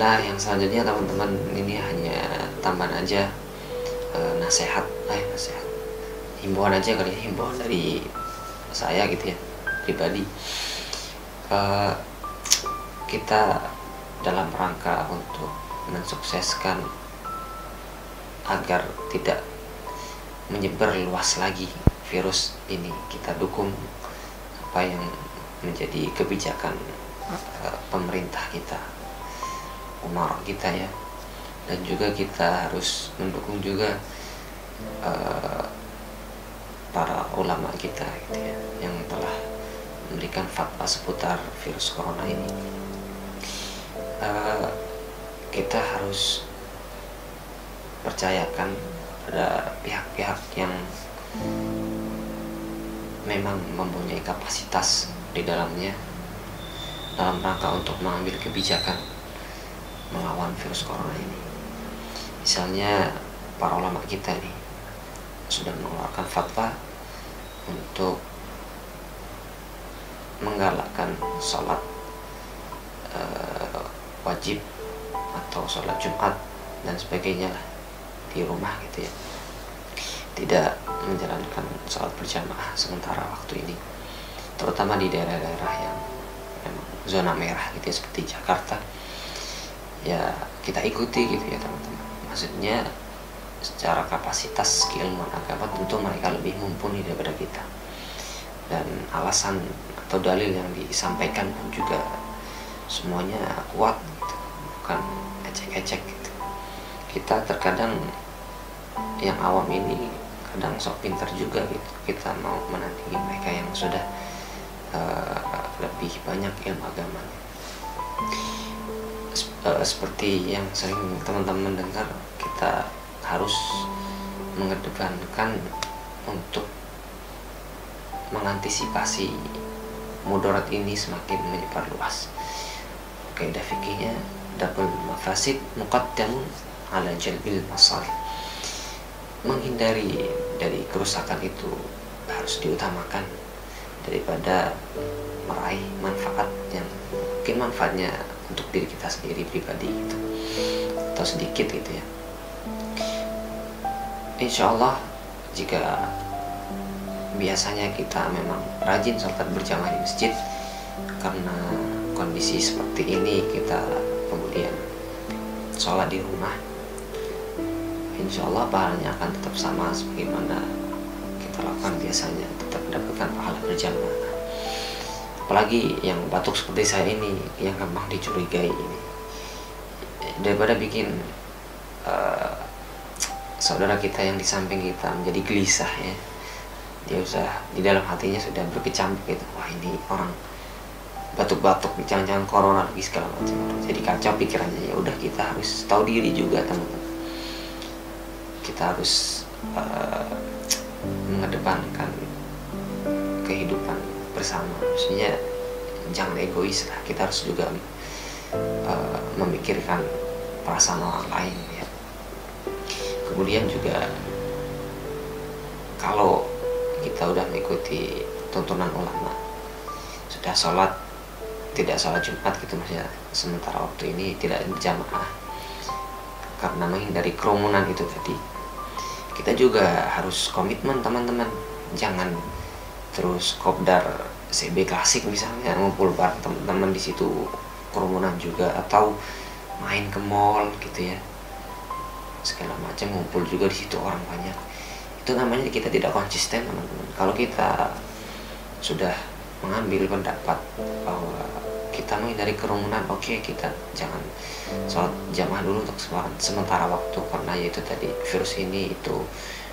Nah, yang selanjutnya teman-teman, ini hanya tambahan aja, nasihat, nasihat, himbauan aja kali ya, himbauan dari saya gitu ya, pribadi. Kita dalam rangka untuk mensukseskan agar tidak menyebar luas lagi virus ini, kita dukung apa yang menjadi kebijakan pemerintah kita, umar kita ya. Dan juga kita harus mendukung juga para ulama kita gitu ya, yang telah memberikan fatwa seputar virus corona ini. Kita harus percayakan pada pihak-pihak yang memang mempunyai kapasitas di dalamnya dalam rangka untuk mengambil kebijakan melawan virus corona ini. Misalnya para ulama kita nih sudah mengeluarkan fatwa untuk menggalakkan sholat wajib atau sholat Jumat dan sebagainya lah di rumah gitu ya, tidak menjalankan sholat berjamaah sementara waktu ini, terutama di daerah-daerah yang memang zona merah gitu ya, seperti Jakarta ya. Kita ikuti gitu ya teman-teman, maksudnya secara kapasitas keilmuan agama tentu mereka lebih mumpuni daripada kita, dan alasan atau dalil yang disampaikan pun juga semuanya kuat gitu, bukan ecek-ecek gitu. Kita terkadang yang awam ini kadang sok pintar juga gitu, kita mau menandingi mereka yang sudah lebih banyak ilmu agama. Seperti yang sering teman-teman dengar, kita harus mengedepankan untuk mengantisipasi mudarat ini semakin menyebar luas. Kaidah fikihnya dabul mafasid muqaddamun ala jalbil masalih. Menghindari dari kerusakan itu harus diutamakan daripada meraih manfaat yang mungkin manfaatnya untuk diri kita sendiri pribadi gitu, atau sedikit gitu ya. Insya Allah jika biasanya kita memang rajin sholat berjamaah di masjid, karena kondisi seperti ini kita kemudian sholat di rumah, insya Allah pahalanya akan tetap sama sebagaimana kita lakukan biasanya, tetap mendapatkan pahala berjamaah. Apalagi yang batuk seperti saya ini, yang gampang dicurigai ini, daripada bikin saudara kita yang di samping kita menjadi gelisah ya, dia di dalam hatinya sudah berkecamuk gitu, wah ini orang batuk-batuk, jangan-jangan corona lagi segala macam, jadi kacau pikirannya. Ya udah, kita harus tahu diri juga teman-teman, kita harus mengedepankan kehidupan bersama, maksudnya jangan egois lah, kita harus juga memikirkan perasaan orang lain ya. Kemudian juga kalau kita udah mengikuti tuntunan ulama, sudah sholat, tidak sholat Jumat gitu maksudnya, sementara waktu ini tidak berjamaah karena menghindari kerumunan itu tadi, kita juga harus komitmen teman-teman. Jangan terus kopdar CB klasik misalnya, ngumpul bareng teman-teman di situ kerumunan juga, atau main ke mall gitu ya, segala macam ngumpul juga di situ orang banyak. Itu namanya kita tidak konsisten teman-teman. Kalau kita sudah mengambil pendapat bahwa kita menghindari kerumunan, oke, kita jangan sholat jamaah dulu untuk sementara waktu, karena yaitu tadi virus ini itu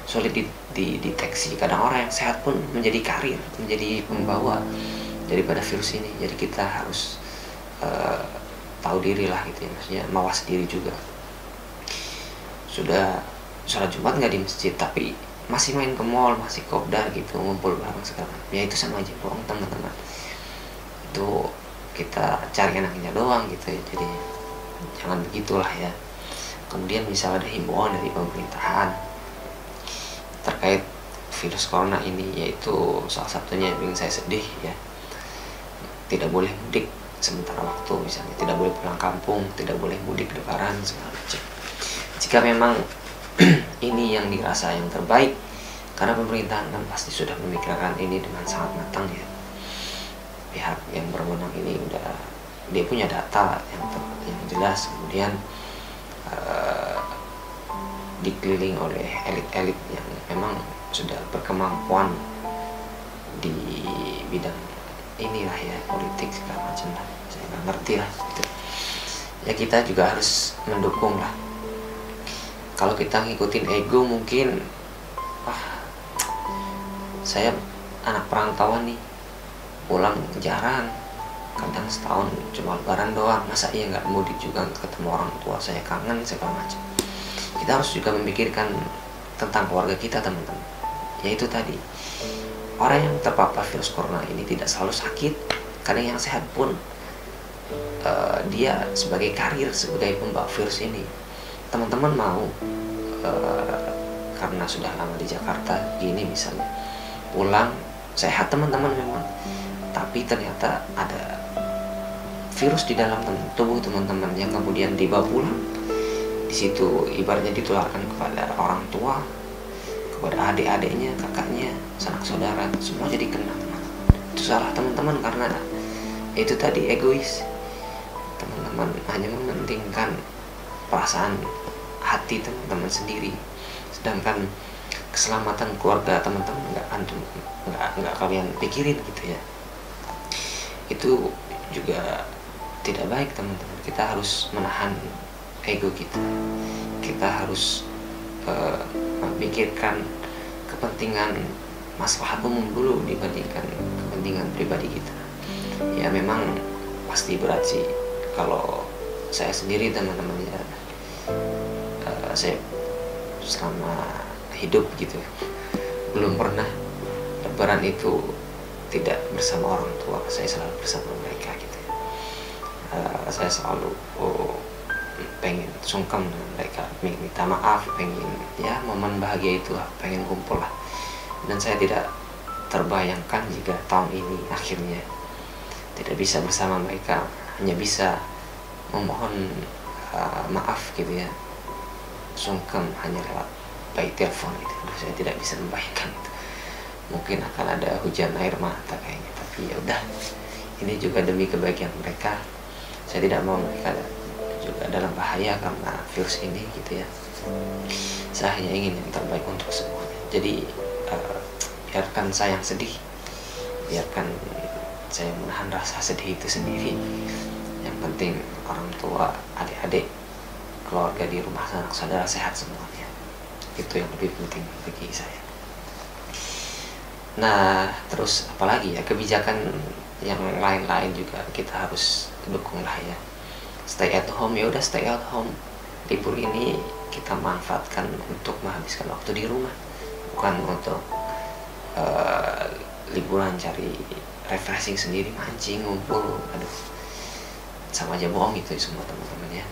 sulit dideteksi. Kadang orang yang sehat pun menjadi karir, menjadi pembawa daripada virus ini. Jadi kita harus tahu diri lah gitu ya, maksudnya mawas diri juga. Sudah sholat Jumat nggak di masjid tapi masih main ke mall, masih kopdar gitu, ngumpul bareng segala, ya itu sama aja bohong teman-teman. Itu kita cari enaknya doang gitu ya, jadi jangan begitulah ya. Kemudian misalnya ada himbauan dari pemerintahan terkait virus corona ini, yaitu salah satunya yang bikin saya sedih ya, tidak boleh mudik sementara waktu, misalnya tidak boleh pulang kampung, tidak boleh mudik lebaran segala macam. Jika memang ini yang dirasa yang terbaik, karena pemerintahan kan pasti sudah memikirkan ini dengan sangat matang ya. Pihak yang berwenang ini dia punya data yang jelas, kemudian dikeliling oleh elit-elit yang memang sudah berkemampuan di bidang inilah ya, politik segala macam lah, saya nggak ngerti lah gitu. Ya kita juga harus mendukung lah. Kalau kita ngikutin ego mungkin, saya anak perantauan nih, pulang jarang, kadang setahun cuma lebaran doang, masa iya nggak mudik juga, ketemu orang tua saya, kangen segala macam. Kita harus juga memikirkan tentang keluarga kita teman-teman. Yaitu tadi, orang yang terpapar virus corona ini tidak selalu sakit. Kadang yang sehat pun dia sebagai karir, sebagai pembawa virus ini. Teman-teman mau karena sudah lama di Jakarta gini misalnya, pulang sehat teman-teman memang, tapi ternyata ada virus di dalam tubuh teman-teman yang kemudian dibawa pulang. Di situ ibaratnya ditularkan kepada orang tua, kepada adik-adiknya, kakaknya, sanak saudara, semua jadi kena. Itu salah teman-teman, karena itu tadi egois. Teman-teman hanya mementingkan perasaan hati teman-teman sendiri, sedangkan keselamatan keluarga teman-teman nggak kalian pikirin gitu ya. Itu juga tidak baik teman-teman. Kita harus menahan ego kita. Kita harus memikirkan kepentingan maslahat umum dulu dibandingkan kepentingan pribadi kita. Ya memang pasti berat sih. Kalau saya sendiri teman-teman ya, saya selama hidup gitu belum pernah lebaran itu tidak bersama orang tua. Saya selalu bersama mereka gitu. Saya selalu pengen sungkem dengan mereka, minta maaf, pengen ya momen bahagia itu lah, pengen kumpul lah. Dan saya tidak terbayangkan jika tahun ini akhirnya tidak bisa bersama mereka, hanya bisa memohon maaf gitu ya, sungkem hanya lewat by telepon gitu. Saya tidak bisa membayangkan itu. Mungkin akan ada hujan air mata kayaknya, tapi ya udah, ini juga demi kebaikan mereka. Saya tidak mau mereka juga dalam bahaya karena virus ini gitu ya. Saya hanya ingin yang terbaik untuk semuanya. Jadi biarkan saya yang sedih, biarkan saya menahan rasa sedih itu sendiri. Yang penting orang tua, adik-adik, keluarga di rumah, sanak saudara sehat semuanya. Itu yang lebih penting bagi saya. Nah, terus apalagi ya, kebijakan yang lain-lain juga kita harus dukung lah ya. Stay at home, ya udah stay at home. Libur ini kita manfaatkan untuk menghabiskan waktu di rumah, bukan untuk liburan cari refreshing sendiri, mancing, ngumpul. Aduh, sama aja bohong itu semua teman-teman ya.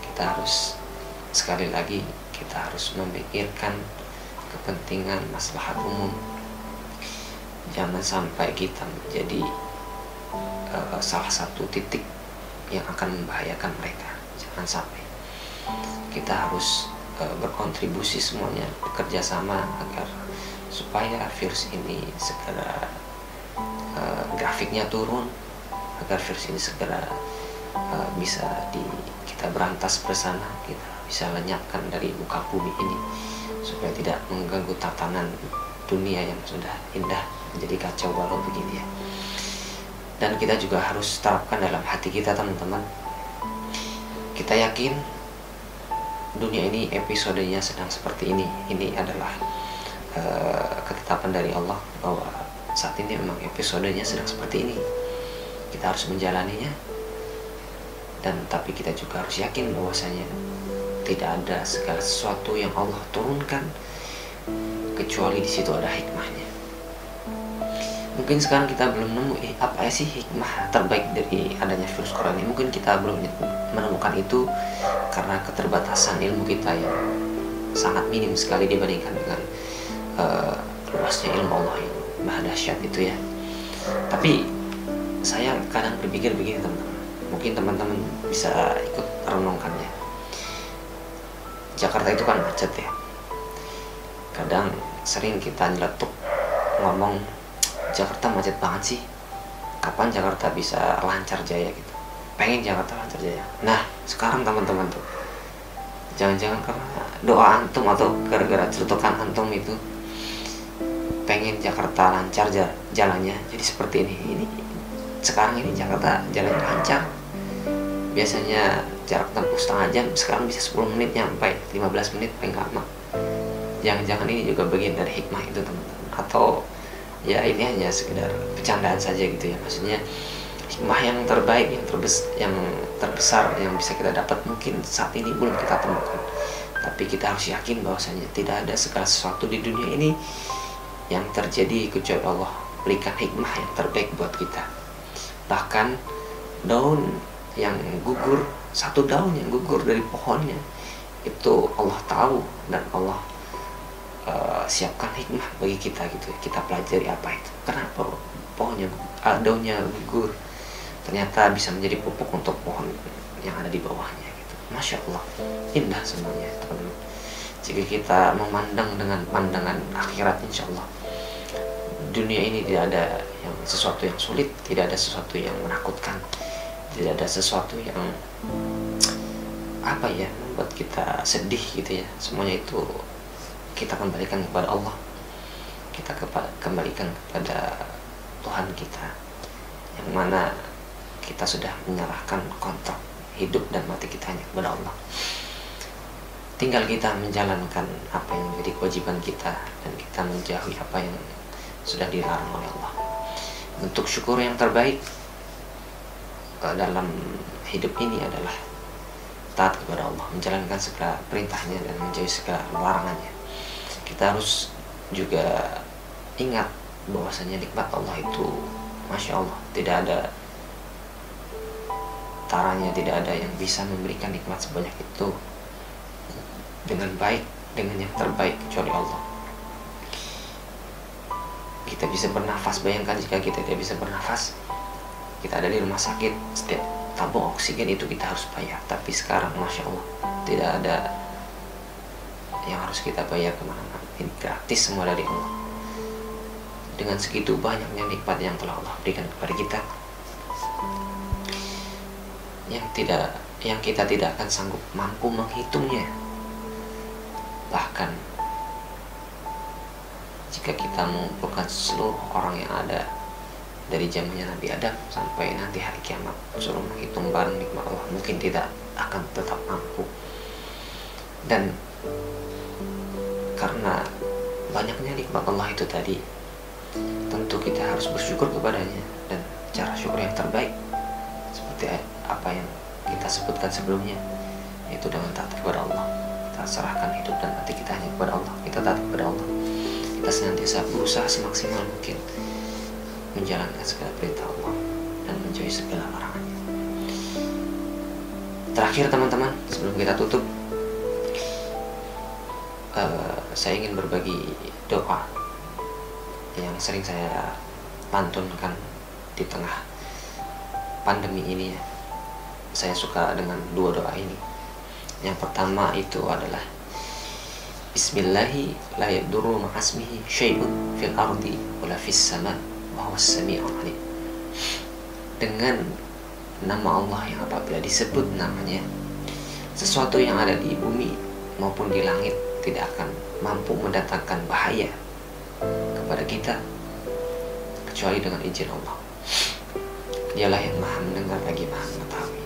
Kita harus, sekali lagi, kita harus memikirkan kepentingan maslahat umum. Jangan sampai kita menjadi salah satu titik yang akan membahayakan mereka. Jangan sampai. Kita harus berkontribusi semuanya, bekerja sama agar supaya virus ini segera grafiknya turun, agar virus ini segera bisa kita berantas bersama, kita bisa lenyapkan dari muka bumi ini, supaya tidak mengganggu tatanan dunia yang sudah indah menjadi kacau balau begini ya. Dan kita juga harus terapkan dalam hati kita teman-teman. Kita yakin dunia ini episodenya sedang seperti ini. Ini adalah ketetapan dari Allah bahwa saat ini memang episodenya sedang seperti ini. Kita harus menjalaninya. Dan tapi kita juga harus yakin bahwasanya tidak ada segala sesuatu yang Allah turunkan kecuali di situ ada hikmahnya. Mungkin sekarang kita belum nemu apa sih hikmah terbaik dari adanya virus corona ini. Mungkin kita belum menemukan itu karena keterbatasan ilmu kita yang sangat minim sekali dibandingkan dengan luasnya ilmu Allah yang maha dahsyat itu ya. Tapi saya kadang berpikir begini teman-teman, mungkin teman-teman bisa ikut renungkannya. Jakarta itu kan macet ya, kadang sering kita nyeletuk ngomong Jakarta macet banget sih, kapan Jakarta bisa lancar jaya gitu, pengen Jakarta lancar jaya. Nah sekarang teman-teman tuh, jangan-jangan karena doa antum atau gara-gara celutukan antum itu pengen Jakarta lancar jalannya, jadi seperti ini sekarang ini Jakarta jalannya lancar. Biasanya jarak tempuh setengah jam, sekarang bisa 10 menit nyampe, 15 menit paling lama. Jangan-jangan ini juga bagian dari hikmah itu teman-teman, atau ya ini hanya sekedar bercandaan saja gitu ya. Maksudnya hikmah yang terbaik, yang terbesar yang bisa kita dapat mungkin saat ini belum kita temukan, tapi kita harus yakin bahwasanya tidak ada segala sesuatu di dunia ini yang terjadi kecuali Allah berikan hikmah yang terbaik buat kita. Bahkan daun yang gugur, satu daun yang gugur dari pohonnya, itu Allah tahu dan Allah siapkan hikmah bagi kita gitu. Kita pelajari apa itu, kenapa pohonnya daunnya gugur, ternyata bisa menjadi pupuk untuk pohon yang ada di bawahnya gitu. Masya Allah, indah semuanya teman-teman. Jika kita memandang dengan pandangan akhirat, insya Allah dunia ini tidak ada yang sesuatu yang sulit, tidak ada sesuatu yang menakutkan, tidak ada sesuatu yang apa ya membuat kita sedih gitu ya. Semuanya itu kita kembalikan kepada Allah, kita kembalikan kepada Tuhan kita, yang mana kita sudah menyerahkan kontrak hidup dan mati kita hanya kepada Allah. Tinggal kita menjalankan apa yang menjadi kewajiban kita, dan kita menjauhi apa yang sudah dilarang oleh Allah. Bentuk syukur yang terbaik dalam hidup ini adalah taat kepada Allah, menjalankan segala perintahnya dan menjauhi segala larangannya. Kita harus juga ingat bahwasanya nikmat Allah itu Masya Allah, tidak ada taranya, tidak ada yang bisa memberikan nikmat sebanyak itu dengan baik, dengan yang terbaik kecuali Allah. Kita bisa bernafas, bayangkan jika kita tidak bisa bernafas, kita ada di rumah sakit, setiap tabung oksigen itu kita harus bayar. Tapi sekarang Masya Allah, tidak ada yang harus kita bayar kemana-mana, ini gratis semua dari Allah. Dengan segitu banyaknya nikmat yang telah Allah berikan kepada kita, yang kita tidak akan sanggup mampu menghitungnya. Bahkan jika kita mengumpulkan seluruh orang yang ada dari zamannya Nabi Adam sampai nanti hari kiamat, suruh menghitung barang nikmat Allah, mungkin tidak akan tetap mampu. Dan karena banyaknya nikmat Allah itu tadi, tentu kita harus bersyukur kepadanya, dan cara syukur yang terbaik seperti apa yang kita sebutkan sebelumnya, yaitu dengan taat kepada Allah. Kita serahkan hidup dan mati kita hanya kepada Allah, kita taat kepada Allah, kita senantiasa berusaha semaksimal mungkin menjalankan segala perintah Allah dan menjauhi segala larangannya. Terakhir teman-teman, sebelum kita tutup, saya ingin berbagi doa yang sering saya lantunkan di tengah pandemi ini ya. Saya suka dengan dua doa ini. Yang pertama itu adalah Bismillahi la yadurru ma'asmihi syai'un fil ardi wala fis sama wa huwas sami'ul alim. Dengan nama Allah yang apabila disebut namanya, sesuatu yang ada di bumi maupun di langit tidak akan mampu mendatangkan bahaya kepada kita kecuali dengan izin Allah. Dialah yang maha mendengar lagi maha mengetahui.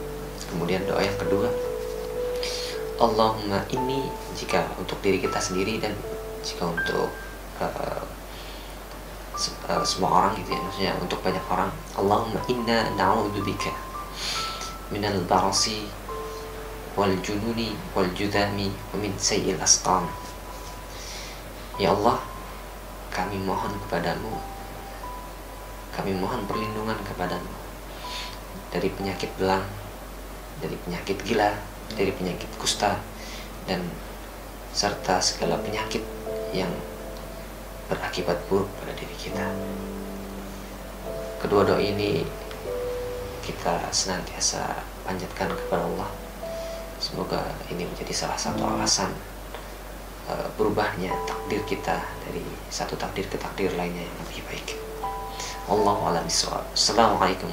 Kemudian doa yang kedua, Allahumma inni, jika untuk diri kita sendiri dan jika untuk semua orang gitu ya, maksudnya untuk banyak orang, Allahumma inna na'udzubika minal barasi wal jununi wal judami wa min sayyi'il asqam. Ya Allah, kami mohon kepadamu, kami mohon perlindungan kepadamu dari penyakit belang, dari penyakit gila, dari penyakit kusta, dan serta segala penyakit yang berakibat buruk pada diri kita. Kedua doa ini kita senantiasa panjatkan kepada Allah. Semoga ini menjadi salah satu alasan berubahnya takdir kita dari satu takdir ke takdir lainnya yang lebih baik. Wallahu a'lam bishawab. Assalamualaikum